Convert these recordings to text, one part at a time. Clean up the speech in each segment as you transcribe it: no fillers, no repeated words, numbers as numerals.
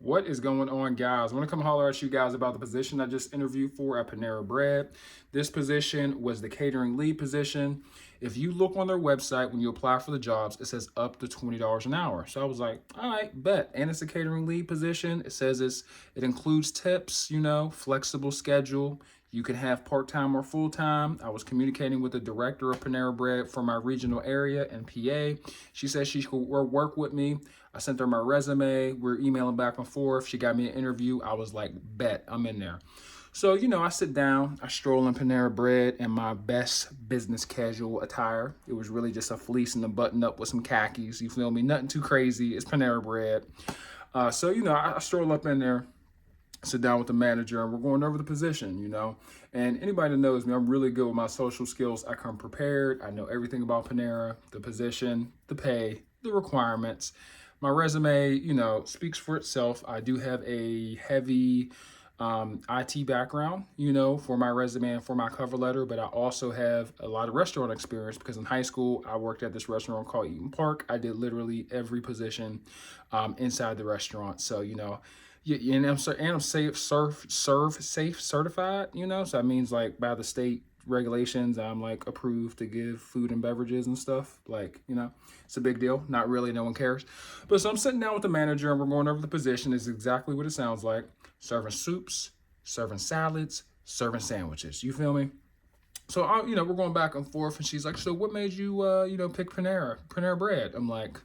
What is going on, guys? I want to come holler at you guys about the position I just interviewed for at Panera Bread. This position was the catering lead position. If you look on their website, when you apply for the jobs, it says up to $20 an hour. So I was like, all right, bet. And it's a catering lead position. It says it includes tips, flexible schedule. You can have part-time or full-time. I was communicating with the director of Panera Bread for my regional area in PA. She said she could work with me. I sent her my resume. We're emailing back and forth. She got me an interview. I was like, bet, I'm in there. So, I sit down, I stroll in Panera Bread in my best business casual attire. It was really just a fleece and a button up with some khakis. You feel me? Nothing too crazy. It's Panera Bread. So, I stroll up in there, sit down with the manager, and we're going over the position, And anybody that knows me, I'm really good with my social skills. I come prepared. I know everything about Panera, the position, the pay, the requirements. My resume, speaks for itself. I do have a heavy IT background, for my resume and for my cover letter, but I also have a lot of restaurant experience because in high school, I worked at this restaurant called Eaton Park. I did literally every position inside the restaurant. So, and I'm safe, serve safe certified, so that means like by the state regulations, I'm like approved to give food and beverages and stuff. Like, it's a big deal. Not really, no one cares. But so I'm sitting down with the manager and we're going over the position. It's exactly what it sounds like. Serving soups, serving salads, serving sandwiches. You feel me? So we're going back and forth and she's like, so what made you pick Panera Bread? I'm like,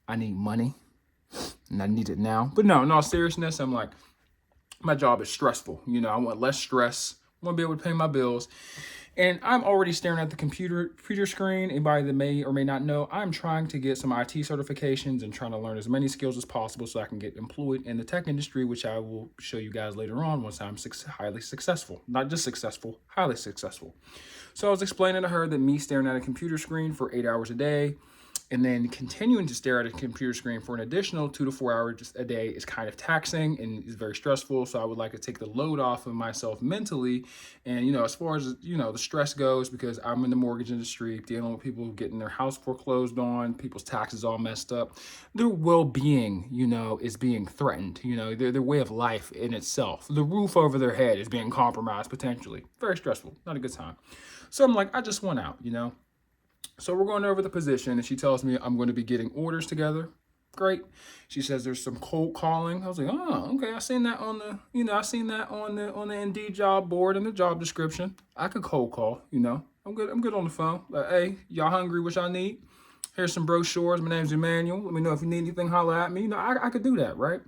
I need money and I need it now. But no, in all seriousness, I'm like, my job is stressful. I want less stress. I want to be able to pay my bills. And I'm already staring at the computer screen. Anybody that may or may not know, I'm trying to get some IT certifications and trying to learn as many skills as possible so I can get employed in the tech industry, which I will show you guys later on once I'm highly successful. Not just successful, highly successful. So I was explaining to her that me staring at a computer screen for 8 hours a day and then continuing to stare at a computer screen for an additional 2 to 4 hours a day is kind of taxing and is very stressful. So I would like to take the load off of myself mentally. And, as far as, the stress goes, because I'm in the mortgage industry, dealing with people getting their house foreclosed on, people's taxes all messed up, their well-being, is being threatened, their way of life in itself. The roof over their head is being compromised potentially. Very stressful, not a good time. So I'm like, I just want out, So we're going over the position and she tells me I'm going to be getting orders together. Great. She says there's some cold calling. I was like, oh, okay. I seen that on the Indeed job board and the job description. I could cold call, I'm good on the phone. Like, hey, y'all hungry? What y'all need? Here's some brochures. My name's Emmanuel. Let me know if you need anything, holla at me. I could do that, right?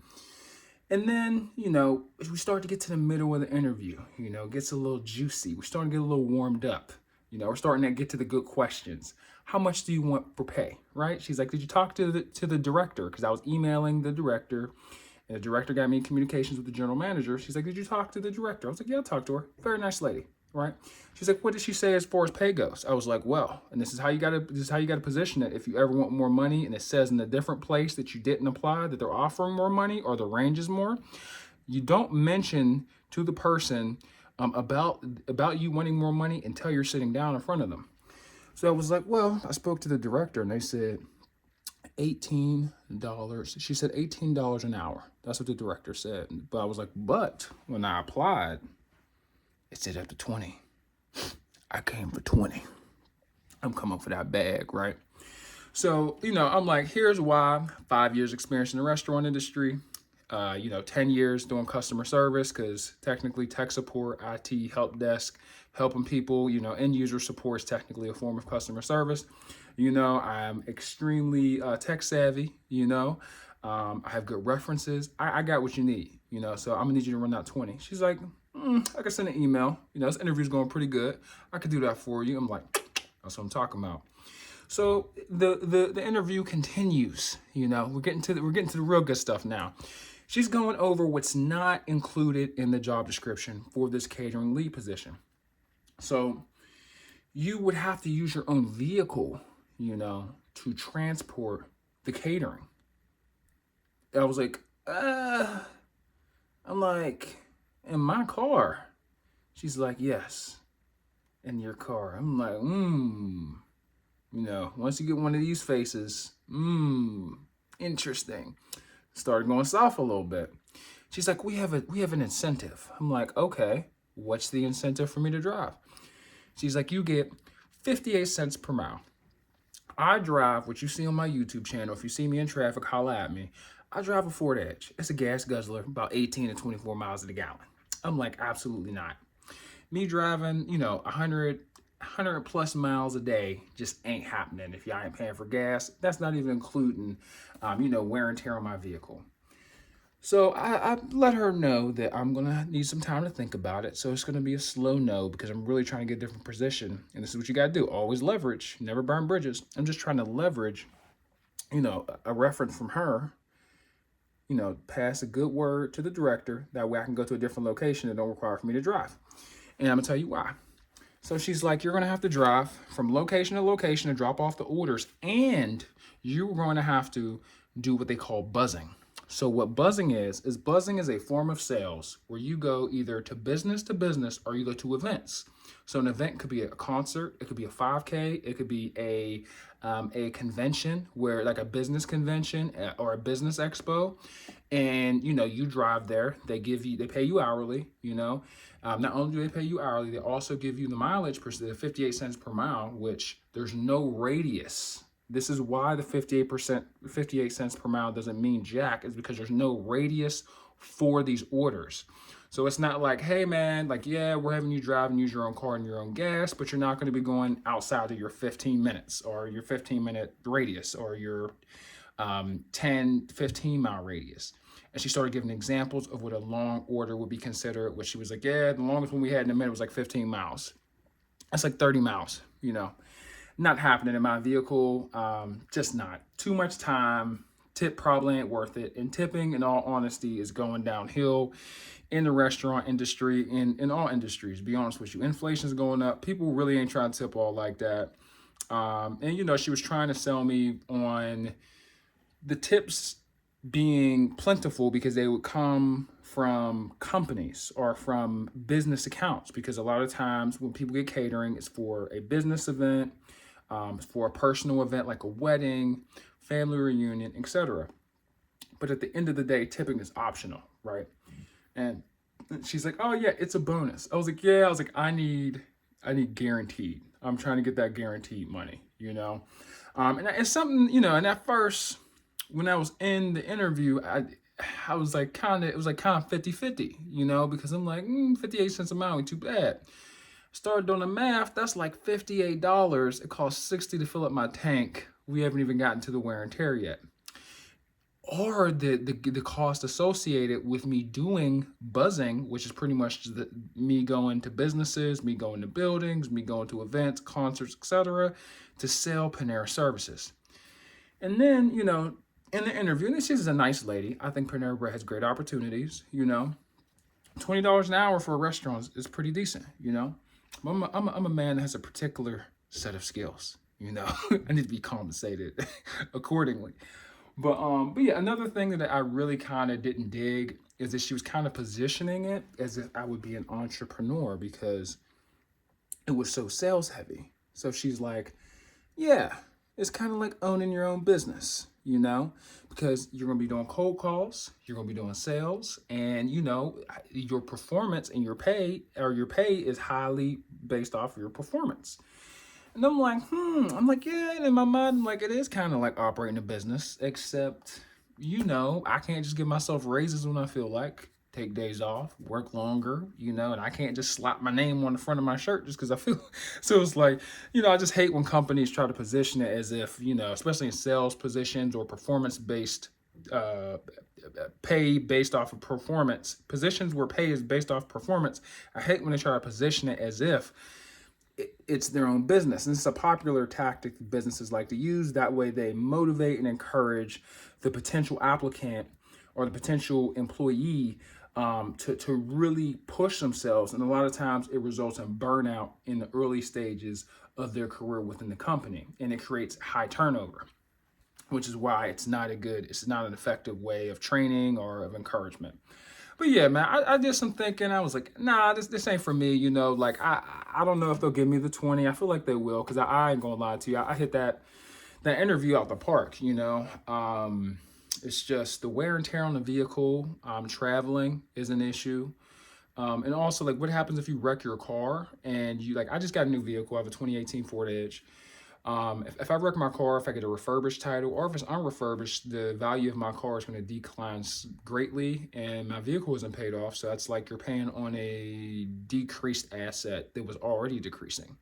And then, we start to get to the middle of the interview, it gets a little juicy. We're starting to get a little warmed up. We're starting to get to the good questions. How much do you want for pay, right? She's like, did you talk to the director? Because I was emailing the director, and the director got me in communications with the general manager. She's like, did you talk to the director? I was like, yeah, I talked to her. Very nice lady, right? She's like, what did she say as far as pay goes? I was like, well, and this is how you gotta position it. If you ever want more money, and it says in a different place that you didn't apply that they're offering more money or the range is more, you don't mention to the person about you wanting more money until you're sitting down in front of them. So I was like, well, I spoke to the director and they said $18. She said $18 an hour. That's what the director said. But I was like, but when I applied, it said up to 20. I came for 20. I'm coming for that bag, right? So, I'm like, here's why. 5 years experience in the restaurant industry. 10 years doing customer service, because technically tech support, IT, help desk, helping people, end user support is technically a form of customer service. I'm extremely tech savvy, I have good references. I got what you need, so I'm gonna need you to run out 20. She's like, I can send an email. This interview's going pretty good. I could do that for you. I'm like, that's what I'm talking about. So the interview continues, we're getting to the real good stuff now. She's going over what's not included in the job description for this catering lead position. So you would have to use your own vehicle, to transport the catering. I was like, I'm like, in my car. She's like, yes, in your car. I'm like, once you get one of these faces, interesting. Started going south a little bit. She's like, we have an incentive. I'm like, okay, what's the incentive for me to drive? She's like, you get 58 cents per mile. I drive what you see on my YouTube channel. If you see me in traffic, holla at me. I drive a Ford Edge. It's a gas guzzler, about 18 to 24 miles to the gallon. I'm like, absolutely not. Me driving, 100 plus miles a day just ain't happening if y'all ain't paying for gas. That's not even including, wear and tear on my vehicle. So I let her know that I'm going to need some time to think about it. So it's going to be a slow no because I'm really trying to get a different position. And this is what you got to do. Always leverage, never burn bridges. I'm just trying to leverage, a reference from her, pass a good word to the director. That way I can go to a different location that don't require for me to drive. And I'm going to tell you why. So she's like, you're going to have to drive from location to location to drop off the orders. And you're going to have to do what they call buzzing. So what buzzing is a form of sales where you go either to business or you go to events. So an event could be a concert, it could be a 5K, it could be a convention where like a business convention or a business expo, and you drive there. They pay you hourly. Not only do they pay you hourly, they also give you the mileage per the 58 cents per mile, which there's no radius. This is why the 58 cents per mile doesn't mean jack, is because there's no radius for these orders. So it's not like, hey man, like, yeah, we're having you drive and use your own car and your own gas, but you're not going to be going outside of your 15 minutes or your 15-minute radius or your 10, 15 mile radius. And she started giving examples of what a long order would be considered, which she was like, yeah, the longest one we had in a minute was like 15 miles. That's like 30 miles, Not happening in my vehicle, just not. Too much time, tip probably ain't worth it. And tipping, in all honesty, is going downhill in the restaurant industry, in all industries, to be honest with you. Inflation's going up. People really ain't trying to tip all like that. And, she was trying to sell me on the tips being plentiful because they would come from companies or from business accounts, because a lot of times when people get catering, it's for a business event, for a personal event like a wedding, family reunion, etc. But at the end of the day, tipping is optional, right? And she's like, oh yeah, it's a bonus. I was like, yeah, I need guaranteed. I'm trying to get that guaranteed money, And it's something, and at first, when I was in the interview, I was like it was like 50-50, because I'm like, 58 cents a mile ain't too bad. Started doing the math, that's like $58. It costs $60 to fill up my tank. We haven't even gotten to the wear and tear yet. Or the cost associated with me doing buzzing, which is pretty much me going to businesses, me going to buildings, me going to events, concerts, etc., to sell Panera services. And then, in the interview, and she's a nice lady. I think Panera Bread has great opportunities, $20 an hour for a restaurant is pretty decent, I'm a man that has a particular set of skills, I need to be compensated accordingly. But yeah, another thing that I really kind of didn't dig is that she was kind of positioning it as if I would be an entrepreneur because it was so sales heavy. So she's like, yeah, it's kind of like owning your own business, because you're going to be doing cold calls, you're going to be doing sales, and, your performance and your pay is highly based off of your performance. And I'm like, yeah, in my mind, I'm like, it is kind of like operating a business, except, I can't just give myself raises when I feel like, take days off, work longer, and I can't just slap my name on the front of my shirt just because I feel. So it's like, I just hate when companies try to position it as if, especially in sales positions or performance-based pay based off of performance, positions where pay is based off performance. I hate when they try to position it as if it's their own business. And it's a popular tactic businesses like to use. That way they motivate and encourage the potential applicant or the potential employee to really push themselves. And a lot of times it results in burnout in the early stages of their career within the company. And it creates high turnover, which is why it's not an effective way of training or of encouragement. But yeah, man, I did some thinking. I was like, nah, this ain't for me, like I don't know if they'll give me the 20. I feel like they will, because I ain't gonna lie to you. I hit that interview out the park, It's just the wear and tear on the vehicle. Traveling is an issue. And also, like, what happens if you wreck your car and you, like, I just got a new vehicle. I have a 2018 Ford Edge. If I wreck my car, if I get a refurbished title, or if it's unrefurbished, the value of my car is going to decline greatly, and my vehicle isn't paid off. So that's like you're paying on a decreased asset that was already decreasing.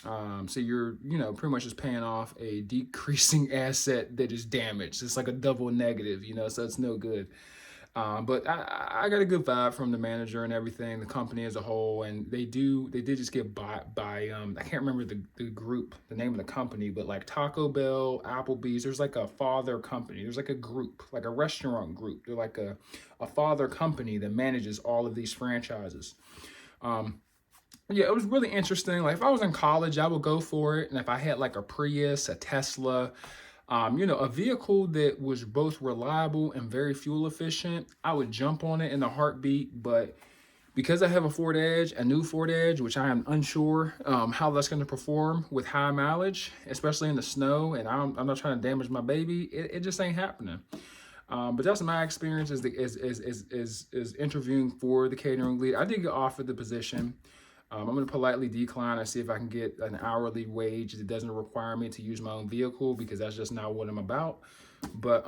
So you're, pretty much just paying off a decreasing asset that is damaged. It's like a double negative, so it's no good. But I got a good vibe from the manager and everything, the company as a whole, and they did just get bought by I can't remember the group, the name of the company, but like Taco Bell, Applebee's, there's like a father company, there's like a group, like a restaurant group. They're like a father company that manages all of these franchises. Yeah, it was really interesting. Like if I was in college, I would go for it, and if I had like a Prius, a Tesla, a vehicle that was both reliable and very fuel efficient, I would jump on it in a heartbeat. But because I have a Ford Edge, a new Ford Edge, which I am unsure how that's going to perform with high mileage, especially in the snow, and I'm not trying to damage my baby, it just ain't happening. But that's my experience is interviewing for the catering lead. I did get offered the position. I'm going to politely decline and see if I can get an hourly wage that doesn't require me to use my own vehicle, because that's just not what I'm about. But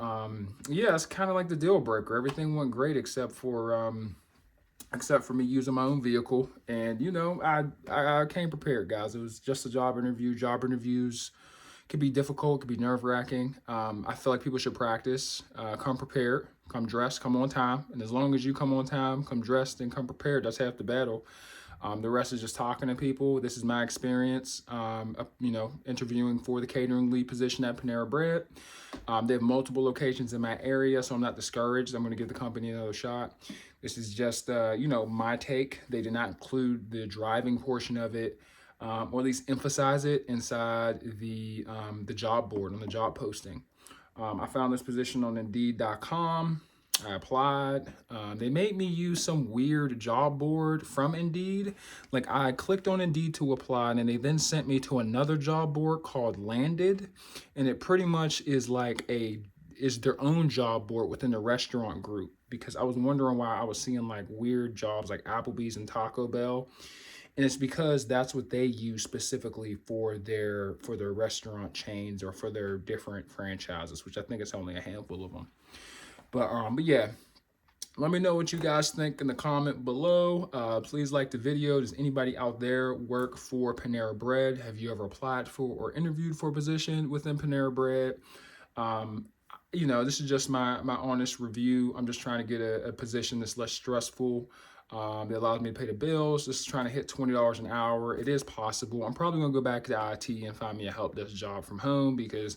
yeah, it's kind of like the deal breaker. Everything went great except for me using my own vehicle. And I came prepared, guys. It was just a job interview. Job interviews could be difficult, could be nerve-wracking. I feel like people should practice. Come prepared, come dressed, come on time. And as long as you come on time, come dressed, and come prepared, that's half the battle. The rest is just talking to people. This is my experience, interviewing for the catering lead position at Panera Bread. They have multiple locations in my area, so I'm not discouraged. I'm going to give the company another shot. This is just, my take. They did not include the driving portion of it, or at least emphasize it inside the job board, on the job posting. I found this position on Indeed.com. I applied. They made me use some weird job board from Indeed. Like I clicked on Indeed to apply, and they then sent me to another job board called Landed, and it pretty much is like is their own job board within the restaurant group, because I was wondering why I was seeing like weird jobs like Applebee's and Taco Bell. And it's because that's what they use specifically for their restaurant chains or for their different franchises, which I think it's only a handful of them. But yeah, let me know what you guys think in the comment below. Please like the video. Does anybody out there work for Panera Bread? Have you ever applied for or interviewed for a position within Panera Bread? This is just my honest review. I'm just trying to get a position that's less stressful, that allows me to pay the bills. Just trying to hit $20 an hour. It is possible. I'm probably going to go back to IT and find me a help desk job from home, because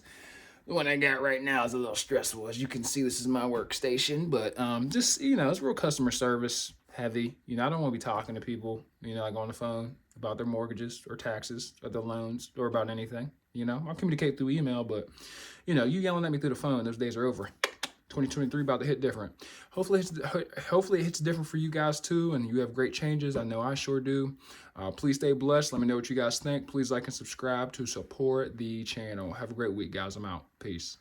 the one I got right now is a little stressful. As you can see, this is my workstation, but just, it's real customer service heavy. I don't want to be talking to people, like on the phone about their mortgages or taxes or their loans or about anything. I'll communicate through email, but you yelling at me through the phone, those days are over. 2023 about to hit different. Hopefully it hits different for you guys too, and you have great changes. I know I sure do. Please stay blessed. Let me know what you guys think. Please like and subscribe to support the channel. Have a great week, guys. I'm out. Peace.